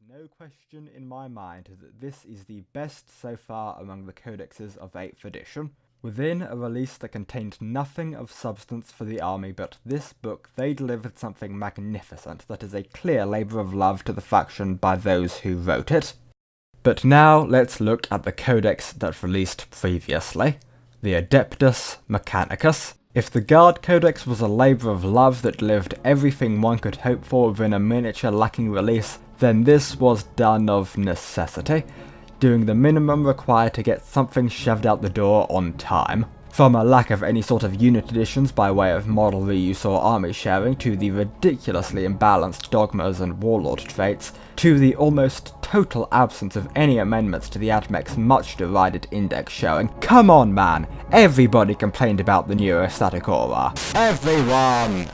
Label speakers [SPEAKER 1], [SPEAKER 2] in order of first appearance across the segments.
[SPEAKER 1] no question in my mind that this is the best so far among the codexes of 8th edition. Within a release that contained nothing of substance for the army but this book, they delivered something magnificent that is a clear labour of love to the faction by those who wrote it. But now let's look at the codex that released previously, the Adeptus Mechanicus. If the Guard Codex was a labour of love that delivered everything one could hope for within a miniature lacking release, then this was done of necessity, doing the minimum required to get something shoved out the door on time. From a lack of any sort of unit additions by way of model reuse or army sharing, to the ridiculously imbalanced dogmas and warlord traits, to the almost total absence of any amendments to the AdMech's much derided index showing. Come on man, everybody complained about the neurostatic aura. Everyone!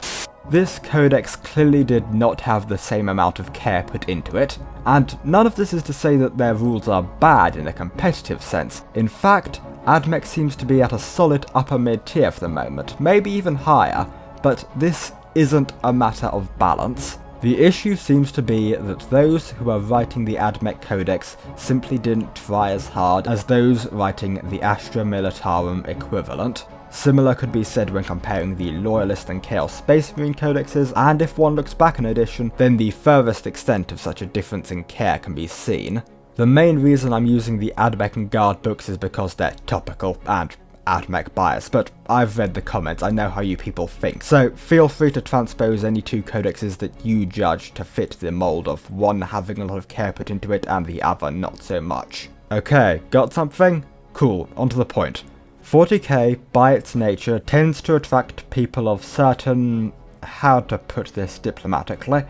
[SPEAKER 1] This codex clearly did not have the same amount of care put into it, and none of this is to say that their rules are bad in a competitive sense. In fact, AdMech seems to be at a solid upper mid tier for the moment, maybe even higher, but this isn't a matter of balance. The issue seems to be that those who are writing the AdMech Codex simply didn't try as hard as those writing the Astra Militarum equivalent. Similar could be said when comparing the Loyalist and Chaos Space Marine codexes, and if one looks back in addition, then the furthest extent of such a difference in care can be seen. The main reason I'm using the AdMech and Guard books is because they're topical, and AdMech bias, but I've read the comments, I know how you people think, so feel free to transpose any two codexes that you judge to fit the mould of one having a lot of care put into it and the other not so much. Okay, got something? Cool, on to the point. 40k, by its nature, tends to attract people of certain, how to put this diplomatically,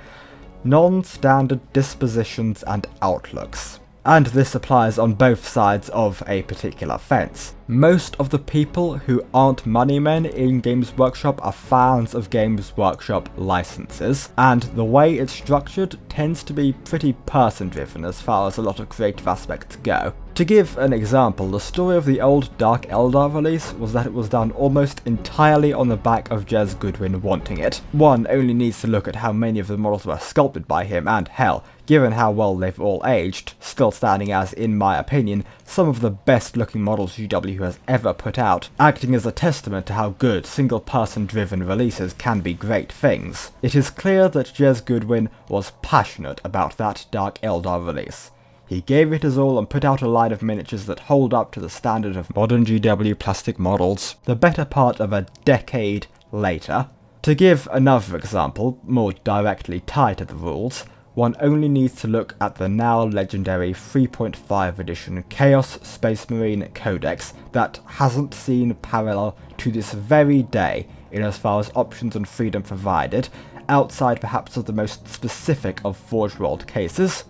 [SPEAKER 1] non-standard dispositions and outlooks. And this applies on both sides of a particular fence. Most of the people who aren't money men in Games Workshop are fans of Games Workshop licenses, and the way it's structured tends to be pretty person-driven as far as a lot of creative aspects go. To give an example, the story of the old Dark Eldar release was that it was done almost entirely on the back of Jez Goodwin wanting it. One only needs to look at how many of the models were sculpted by him, and hell, given how well they've all aged, still standing as, in my opinion, some of the best looking models GW has ever put out, acting as a testament to how good single-person driven releases can be great things. It is clear that Jez Goodwin was passionate about that Dark Eldar release. He gave it his all and put out a line of miniatures that hold up to the standard of modern GW plastic models, the better part of a decade later. To give another example, more directly tied to the rules, one only needs to look at the now legendary 3.5 edition Chaos Space Marine Codex that hasn't seen parallel to this very day in as far as options and freedom provided, outside perhaps of the most specific of Forge World cases.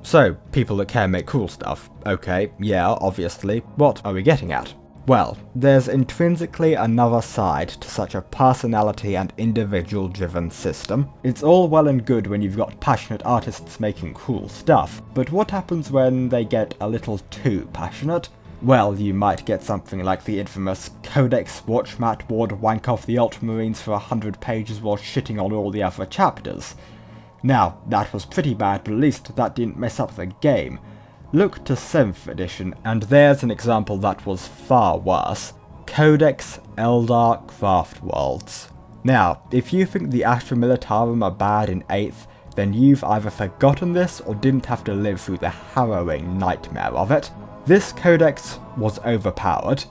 [SPEAKER 1] So, people that can make cool stuff. Okay, yeah, obviously. What are we getting at? Well, there's intrinsically another side to such a personality and individual-driven system. It's all well and good when you've got passionate artists making cool stuff, but what happens when they get a little too passionate? Well, you might get something like the infamous Codex watch Matt Ward wank off the Ultramarines for 100 pages while shitting on all the other chapters. Now, that was pretty bad, but at least that didn't mess up the game. Look to 7th edition, and there's an example that was far worse. Codex Eldar Craft Worlds. Now, if you think the Astra Militarum are bad in 8th, then you've either forgotten this or didn't have to live through the harrowing nightmare of it. This codex was overpowered.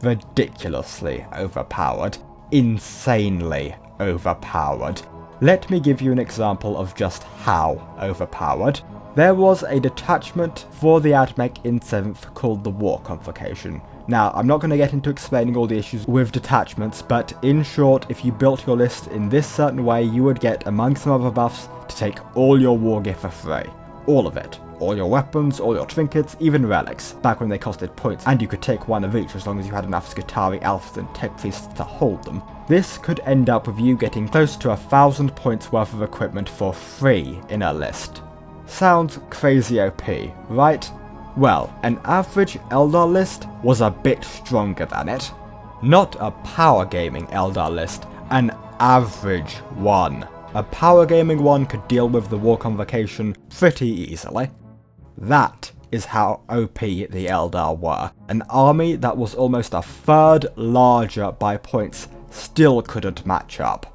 [SPEAKER 1] Ridiculously overpowered. Insanely overpowered. Let me give you an example of just how overpowered. There was a detachment for the AdMech in 7th called the War Convocation. Now, I'm not going to get into explaining all the issues with detachments, but in short, if you built your list in this certain way, you would get, among some other buffs, to take all your war gear for free. All of it. All your weapons, all your trinkets, even relics, back when they costed points, and you could take one of each as long as you had enough Skitarii Alphas and Tech Priests to hold them. This could end up with you getting close to 1,000 points worth of equipment for free in a list. Sounds crazy OP, right? Well, an average Eldar list was a bit stronger than it. Not a power gaming Eldar list, an average one. a power gaming one could deal with the war convocation pretty easily. That is how OP the Eldar were. An army that was almost a third larger by points still couldn't match up.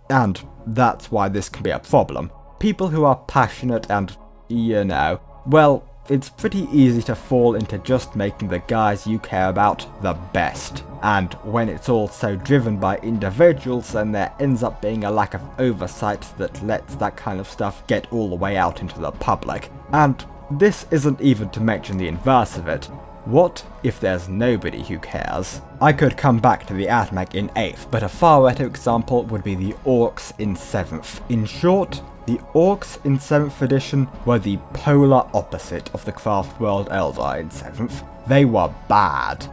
[SPEAKER 1] And that's why this can be a problem. People who are passionate and, well, it's pretty easy to fall into just making the guys you care about the best. And when it's all so driven by individuals, then there ends up being a lack of oversight that lets that kind of stuff get all the way out into the public. And this isn't even to mention the inverse of it. What if there's nobody who cares? I could come back to the AdMech in 8th, but a far better example would be the Orcs in 7th. In short, the Orcs in 7th edition were the polar opposite of the Craft World Eldar in 7th. They were bad.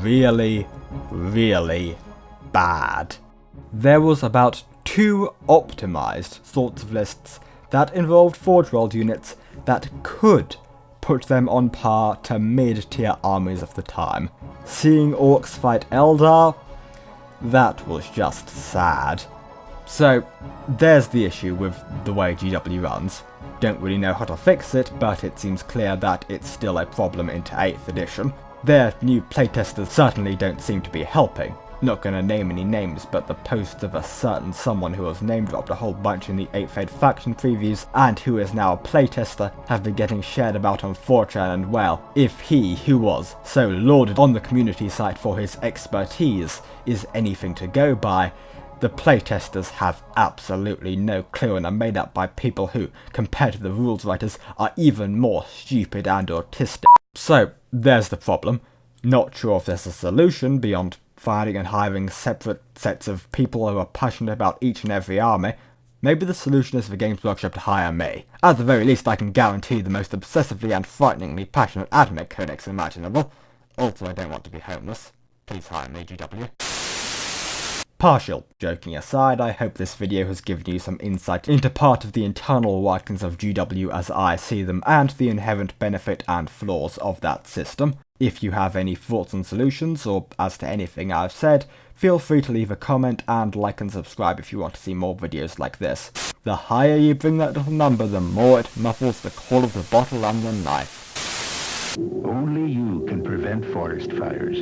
[SPEAKER 1] Really, really bad. There was about 2 optimized sorts of lists that involved Forge World units that could put them on par to mid-tier armies of the time. Seeing Orcs fight Eldar, that was just sad. So, there's the issue with the way GW runs. Don't really know how to fix it, but it seems clear that it's still a problem into 8th edition. Their new playtesters certainly don't seem to be helping. Not gonna name any names, but the posts of a certain someone who was name dropped a whole bunch in the 8th Ed faction previews, and who is now a playtester, have been getting shared about on 4chan, and well, if he, who was so lauded on the community site for his expertise, is anything to go by, the playtesters have absolutely no clue and are made up by people who, compared to the rules writers, are even more stupid and autistic. So, there's the problem. Not sure if there's a solution beyond finding and hiring separate sets of people who are passionate about each and every army. Maybe the solution is for Games Workshop to hire me. At the very least, I can guarantee the most obsessively and frighteningly passionate AdMech codex imaginable. Also, I don't want to be homeless. Please hire me, GW. Partial joking aside, I hope this video has given you some insight into part of the internal workings of GW as I see them, and the inherent benefit and flaws of that system. If you have any thoughts and solutions, or as to anything I've said, feel free to leave a comment and like and subscribe if you want to see more videos like this. The higher you bring that little number, the more it muffles the call of the bottle and the knife.
[SPEAKER 2] Only you can prevent forest fires.